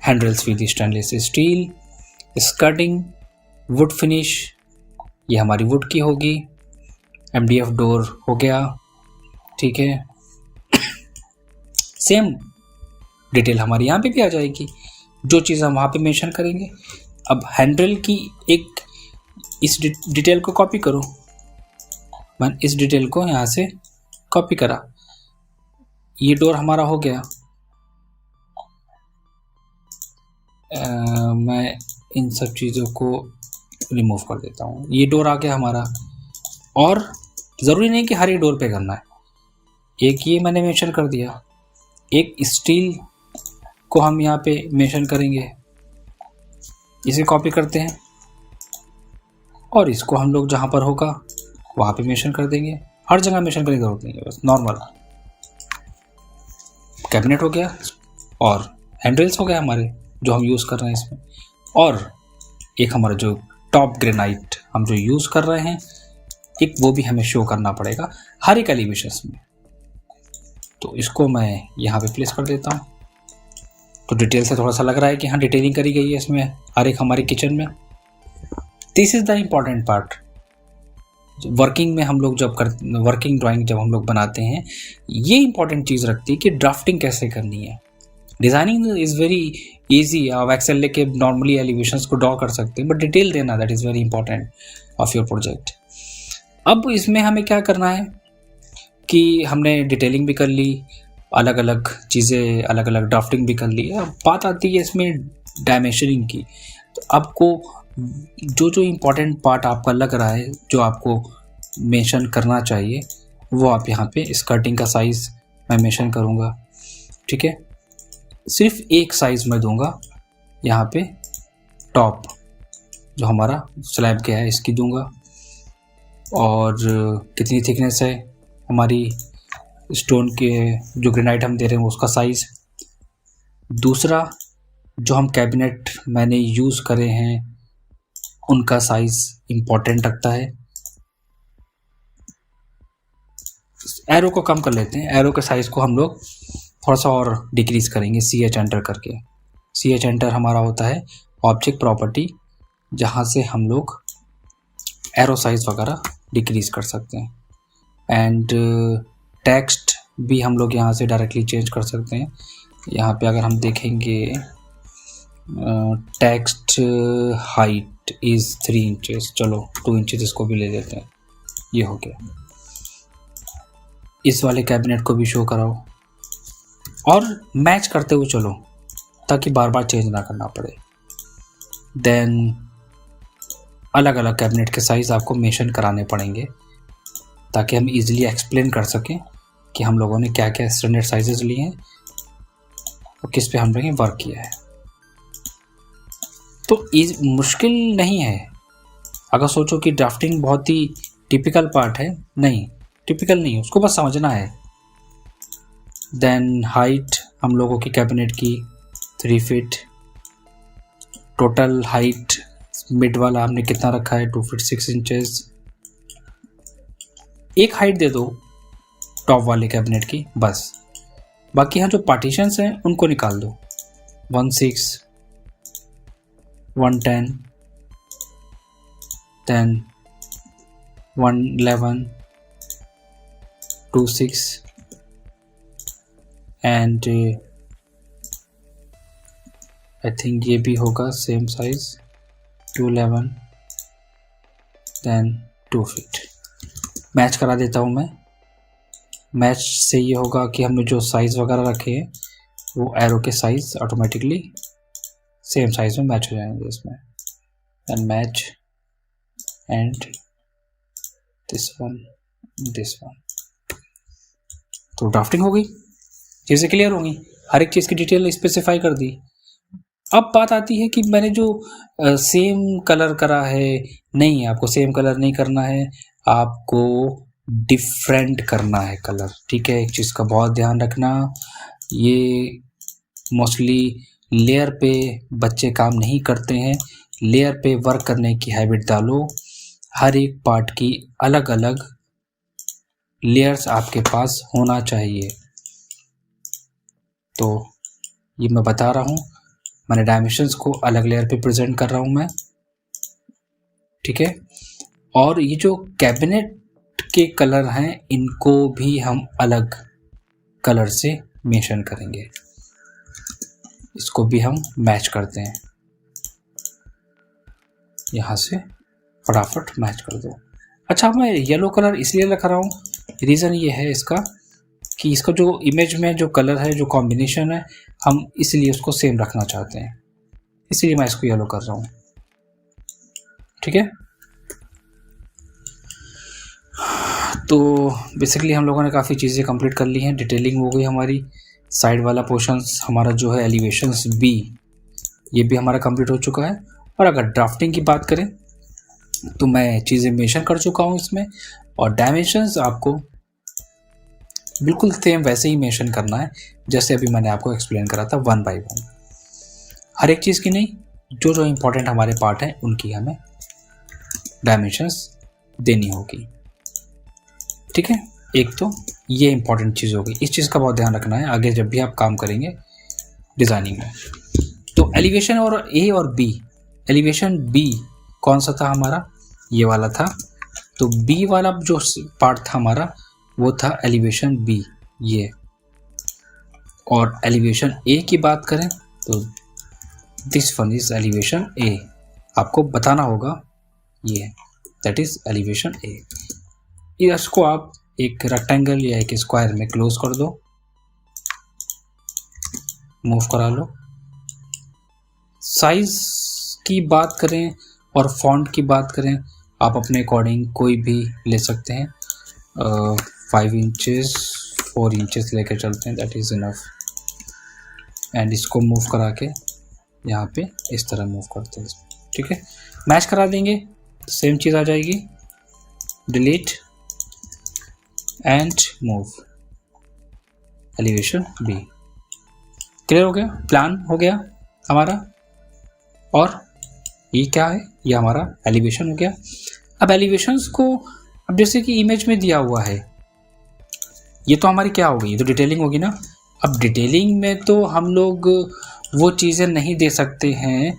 handles with stainless steel, skirting would finish, ये हमारी वुड की होगी। MDF डोर हो गया। ठीक है, सेम डिटेल हमारी यहाँ पे भी आ जाएगी, जो चीज़ हम वहाँ पे मेंशन करेंगे। अब हैंडल की एक इस डिटेल को कॉपी करो, मैंने इस डिटेल को यहाँ से कॉपी करा, ये डोर हमारा हो गया। मैं इन सब चीज़ों को रिमूव कर देता हूँ। ये डोर आ गया हमारा, और ज़रूरी नहीं कि हर एक डोर पे करना है, एक ये मैंने मेंशन कर दिया, एक स्टील को हम यहाँ पे मेंशन करेंगे, इसे कॉपी करते हैं और इसको हम लोग जहाँ पर होगा वहाँ पे मेंशन कर देंगे। हर जगह मेंशन करने की जरूरत नहीं है, बस नॉर्मल कैबिनेट हो गया और हैंडल्स हो गया हमारे जो हम यूज़ कर रहे हैं इसमें, और एक हमारा जो टॉप ग्रेनाइट हम जो यूज़ कर रहे हैं एक वो भी हमें शो करना पड़ेगा हर एक एलिवेशंस में। तो इसको मैं यहाँ पे प्लेस कर देता हूँ। तो डिटेल से थोड़ा सा लग रहा है कि हाँ डिटेलिंग करी गई है इसमें हर एक हमारे किचन में। This is the important part. Working में हम लोग वर्किंग ड्राइंग जब हम लोग बनाते हैं, ये इंपॉर्टेंट चीज़ रखती है कि ड्राफ्टिंग कैसे करनी है। डिज़ाइनिंग इज़ वेरी ईजी, आप एक्सेल लेके नॉर्मली एलिवेशंस को ड्रॉ कर सकते हैं, बट डिटेल देना that is very important of your project. अब इसमें हमें क्या करना है कि हमने डिटेलिंग भी कर ली, अलग अलग चीज़ें अलग अलग ड्राफ्टिंग भी कर ली। अब बात आती है इसमें डायमेंशनिंग की। तो आपको जो इम्पोर्टेंट पार्ट आपका लग रहा है जो आपको मेंशन करना चाहिए वो आप यहाँ पे स्कर्टिंग का साइज़ मैं मेंशन करूँगा। ठीक है, सिर्फ एक साइज़ मैं दूंगा यहाँ पे, टॉप जो हमारा स्लैब के है इसकी दूंगा, और कितनी थिकनेस है हमारी स्टोन के जो ग्रेनाइट हम दे रहे हैं उसका साइज़। दूसरा जो हम कैबिनेट मैंने यूज़ करे हैं उनका साइज़ इम्पोर्टेंट रखता है। एरो को कम कर लेते हैं, एरो के साइज़ को हम लोग थोड़ा सा और डिक्रीज़ करेंगे CH एंटर करके। CH एंटर हमारा होता है ऑब्जेक्ट प्रॉपर्टी, जहाँ से हम लोग एरो साइज़ वगैरह डिक्रीज़ कर सकते हैं। एंड टेक्स्ट भी हम लोग यहाँ से डायरेक्टली चेंज कर सकते हैं। यहाँ पे अगर हम देखेंगे टेक्स्ट हाइट इज़ 3 इंचेस, चलो 2 इंचेस इसको भी ले लेते हैं, ये हो गया। इस वाले कैबिनेट को भी शो कराओ और मैच करते हुए चलो ताकि बार बार चेंज ना करना पड़े। देन अलग अलग कैबिनेट के साइज़ आपको मेंशन कराने पड़ेंगे ताकि हम इजीली एक्सप्लेन कर सकें कि हम लोगों ने क्या क्या स्टैंडर्ड साइजेस लिए हैं और किस पे हम लोगों ने वर्क किया है। तो मुश्किल नहीं है। अगर सोचो कि ड्राफ्टिंग बहुत ही टिपिकल पार्ट है, नहीं, टिपिकल नहीं, उसको बस समझना है। देन हाइट हम लोगों की कैबिनेट की 3 फीट, टोटल हाइट मिड वाला हमने कितना रखा है 2 फीट 6 इंचेस। एक हाइट दे दो टॉप वाले कैबिनेट की बस, बाकी यहाँ जो पार्टीशंस हैं उनको निकाल दो। 16, 110, 10, 111, 26 एंड आई थिंक ये भी होगा same size 211, then 2 feet. Match करा देता हूँ मैं। मैच से ये होगा कि हमने जो साइज़ वगैरह रखे हैं वो एरो के साइज़ ऑटोमेटिकली सेम साइज़ में मैच हो जाएंगे इसमें। And match and this one, this one. तो ड्राफ्टिंग हो गई, चीज़ें क्लियर होंगी, हर एक चीज़ की डिटेल स्पेसिफाई कर दी। अब बात आती है कि मैंने जो सेम कलर करा है, नहीं, आपको सेम कलर नहीं करना है, आपको डिफरेंट करना है कलर। ठीक है, एक चीज़ का बहुत ध्यान रखना, ये मोस्टली लेयर पे बच्चे काम नहीं करते हैं। लेयर पे वर्क करने की हैबिट डालो। हर एक पार्ट की अलग अलग लेयर्स आपके पास होना चाहिए। तो ये मैं बता रहा हूँ, मैंने डायमेंशंस को अलग लेयर पे प्रेजेंट कर रहा हूँ मैं। ठीक है, और ये जो कैबिनेट के कलर हैं इनको भी हम अलग कलर से मेंशन करेंगे। इसको भी हम मैच करते हैं, यहाँ से फटाफट मैच कर दो। अच्छा, मैं येलो कलर इसलिए रख रहा हूँ, रीज़न ये है इसका कि इसका जो इमेज में जो कलर है, जो कॉम्बिनेशन है, हम इसलिए उसको सेम रखना चाहते हैं, इसलिए मैं इसको येलो कर रहा हूँ। ठीक है, तो बेसिकली हम लोगों ने काफ़ी चीज़ें कंप्लीट कर ली हैं। डिटेलिंग हो गई हमारी, साइड वाला पोर्शंस हमारा जो है एलिवेशंस बी, ये भी हमारा कंप्लीट हो चुका है। और अगर ड्राफ्टिंग की बात करें तो मैं चीज़ें मेंशन कर चुका हूँ इसमें, और डायमेंशंस आपको बिल्कुल सेम वैसे ही मेंशन करना है जैसे अभी मैंने आपको एक्सप्लेन करा था 1 by 1। हर एक चीज़ की नहीं, जो जो इम्पोर्टेंट हमारे पार्ट हैं उनकी हमें डायमेंशंस देनी होगी। ठीक है, एक तो ये इम्पॉर्टेंट चीज़ होगी, इस चीज़ का बहुत ध्यान रखना है आगे जब भी आप काम करेंगे डिज़ाइनिंग में। तो एलिवेशन और ए और बी, एलिवेशन बी कौन सा था हमारा, ये वाला था। तो बी वाला जो पार्ट था हमारा वो था एलिवेशन बी, ये। और एलिवेशन ए की बात करें तो दिस वन इज एलिवेशन ए, आपको बताना होगा ये, दैट इज एलिवेशन ए। इसको आप एक रेक्टेंगल या एक स्क्वायर में क्लोज कर दो, मूव करा लो। साइज की बात करें और फॉन्ट की बात करें, आप अपने अकॉर्डिंग कोई भी ले सकते हैं। 5 इंचेस 4 इंचेस लेके चलते हैं, दैट इज़ इनफ। एंड इसको मूव करा के यहाँ पे इस तरह मूव करते हैं। ठीक है, मैच करा देंगे, सेम चीज़ आ जाएगी। Delete and move, elevation B. Clear हो गया, प्लान हो गया हमारा। और ये क्या है, ये हमारा एलिवेशन हो गया। अब एलिवेशंस को, अब जैसे कि इमेज में दिया हुआ है, ये तो हमारी क्या होगी, ये तो डिटेलिंग होगी ना। अब डिटेलिंग में तो हम लोग वो चीज़ें नहीं दे सकते हैं,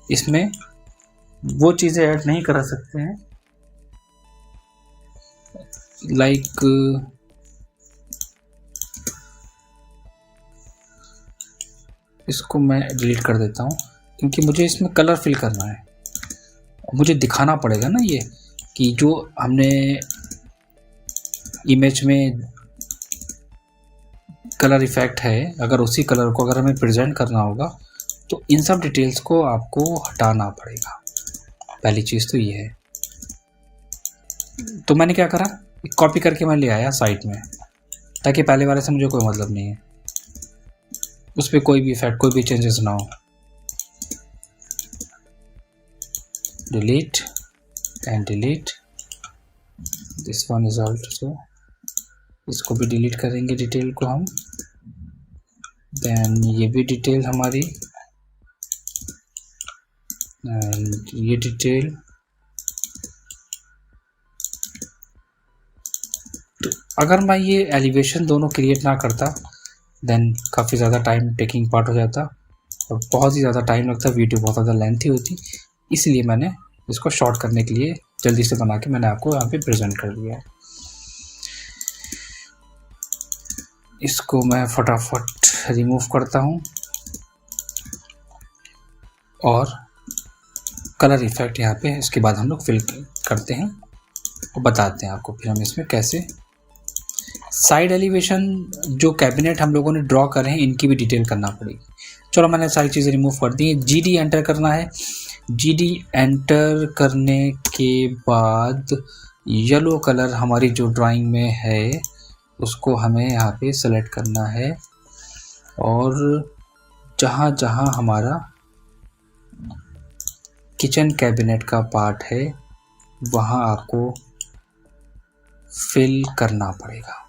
इसमें वो चीज़ें ऐड नहीं करा सकते हैं, लाइक इसको मैं डिलीट कर देता हूँ क्योंकि मुझे इसमें कलर फिल करना है। मुझे दिखाना पड़ेगा ना ये कि जो हमने इमेज में कलर इफेक्ट है, अगर उसी कलर को अगर हमें प्रेजेंट करना होगा तो इन सब डिटेल्स को आपको हटाना पड़ेगा। पहली चीज़ तो ये है। तो मैंने क्या करा, कॉपी करके मैं ले आया साइड में, ताकि पहले वाले से मुझे कोई मतलब नहीं है, उस पर कोई भी इफेक्ट, कोई भी चेंजेस ना हो। Delete and delete, this one is also, इसको भी डिलीट करेंगे डिटेल को हम। देन ये भी डिटेल हमारी, एंड ये डिटेल। तो अगर मैं ये एलिवेशन दोनों क्रिएट ना करता देन काफ़ी ज़्यादा टाइम टेकिंग पार्ट हो जाता और बहुत ही ज़्यादा टाइम लगता, वीडियो बहुत ज़्यादा लेंथी होती। इसलिए मैंने इसको शॉर्ट करने के लिए जल्दी से बना के मैंने आपको यहाँ पे प्रेजेंट कर दिया है। इसको मैं फटाफट रिमूव करता हूँ और कलर इफेक्ट यहाँ पे इसके बाद हम लोग फिल करते हैं और बताते हैं आपको फिर हम इसमें कैसे। साइड एलिवेशन जो कैबिनेट हम लोगों ने ड्रॉ करे हैं इनकी भी डिटेल करना पड़ेगी। चलो मैंने सारी चीज़ें रिमूव कर दी हैं। GD एंटर करना है। GD एंटर करने के बाद येलो कलर हमारी जो ड्राइंग में है उसको हमें यहाँ पे सेलेक्ट करना है और जहाँ जहाँ हमारा किचन कैबिनेट का पार्ट है वहाँ आपको फिल करना पड़ेगा।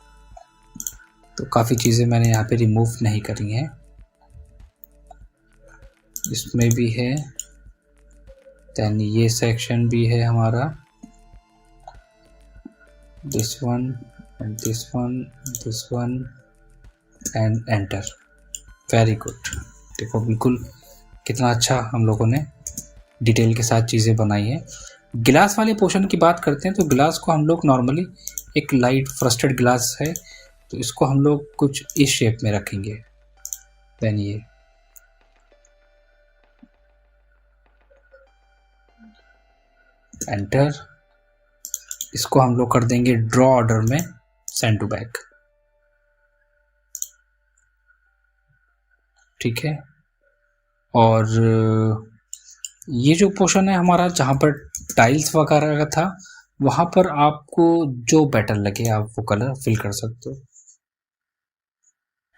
तो काफ़ी चीज़ें मैंने यहाँ पे रिमूव नहीं करी हैं, इसमें भी है, देन ये सेक्शन भी है हमारा, this one and this one, this one and enter. Very good. देखो बिल्कुल कितना अच्छा हम लोगों ने डिटेल के साथ चीज़ें बनाई हैं। गिलास वाले पोर्शन की बात करते हैं तो गिलास को हम लोग नॉर्मली एक लाइट फ्रस्टेड ग्लास है तो इसको हम लोग कुछ इस शेप में रखेंगे। देन ये एंटर, इसको हम लोग कर देंगे ड्रॉ ऑर्डर में सेंड टू बैक। ठीक है। और ये जो पोर्शन है हमारा जहाँ पर टाइल्स वगैरह का था वहाँ पर आपको जो बेटर लगे आप वो कलर फिल कर सकते हो।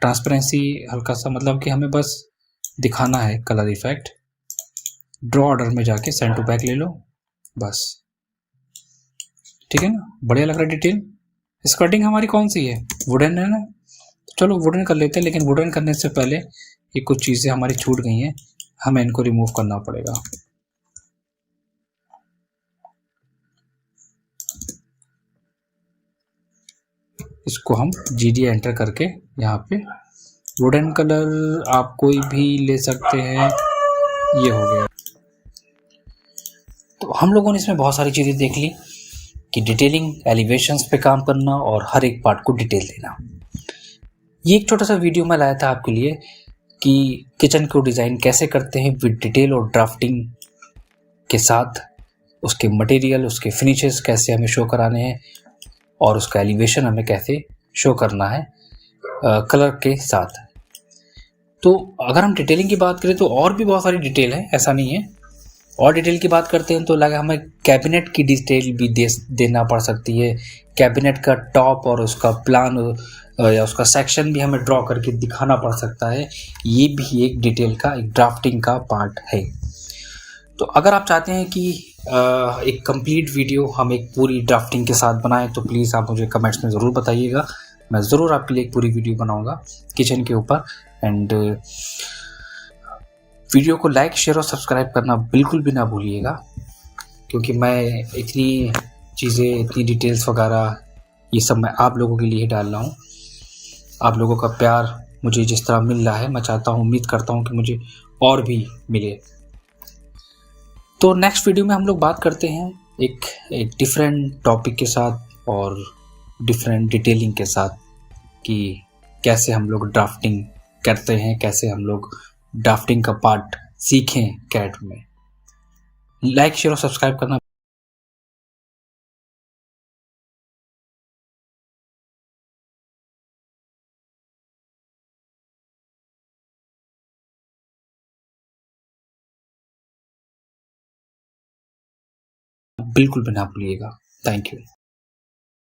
ट्रांसपेरेंसी हल्का सा, मतलब कि हमें बस दिखाना है कलर इफेक्ट। ड्रॉ ऑर्डर में जाके सेंड टू बैक ले लो बस। ठीक है ना, बढ़िया लग रहा है डिटेल। स्कर्टिंग हमारी कौन सी है, वुडन है ना, चलो वुडन कर लेते हैं। लेकिन वुडन करने से पहले ये कुछ चीज़ें हमारी छूट गई हैं, हमें इनको रिमूव करना पड़ेगा। इसको हम GD एंटर करके यहाँ पे वुडन कलर आप कोई भी ले सकते हैं। ये हो गया। तो हम लोगों ने इसमें बहुत सारी चीज़ें देख ली कि डिटेलिंग, एलिवेशंस पे काम करना और हर एक पार्ट को डिटेल देना। ये एक छोटा सा वीडियो मैं लाया था आपके लिए कि किचन को डिज़ाइन कैसे करते हैं विद डिटेल और ड्राफ्टिंग के साथ, उसके मटेरियल, उसके फिनिशेस कैसे हमें शो कराने हैं और उसका एलिवेशन हमें कैसे शो करना है कलर के साथ। तो अगर हम डिटेलिंग की बात करें तो और भी बहुत सारी डिटेल है, ऐसा नहीं है। और डिटेल की बात करते हैं तो लगा हमें कैबिनेट की डिटेल भी देना पड़ सकती है। कैबिनेट का टॉप और उसका प्लान या उसका सेक्शन भी हमें ड्रॉ करके दिखाना पड़ सकता है। ये भी एक डिटेल का, एक ड्राफ्टिंग का पार्ट है। तो अगर आप चाहते हैं कि एक कंप्लीट वीडियो हम एक पूरी ड्राफ्टिंग के साथ बनाएं तो प्लीज़ आप मुझे कमेंट्स में ज़रूर बताइएगा। मैं ज़रूर आपके लिए एक पूरी वीडियो बनाऊंगा किचन के ऊपर। एंड वीडियो को लाइक, शेयर और सब्सक्राइब करना बिल्कुल भी ना भूलिएगा, क्योंकि मैं इतनी चीज़ें, इतनी डिटेल्स वगैरह ये सब मैं आप लोगों के लिए डाल रहा हूँ। आप लोगों का प्यार मुझे जिस तरह मिल रहा है, मैं चाहता हूँ, उम्मीद करता हूँ कि मुझे और भी मिले। तो नेक्स्ट वीडियो में हम लोग बात करते हैं एक डिफरेंट टॉपिक के साथ और डिफरेंट डिटेलिंग के साथ कि कैसे हम लोग ड्राफ्टिंग करते हैं, कैसे हम लोग ड्राफ्टिंग का पार्ट सीखें कैड में। लाइक, शेयर और सब्सक्राइब करना बिल्कुल भी ना भूलिएगा। Thank you.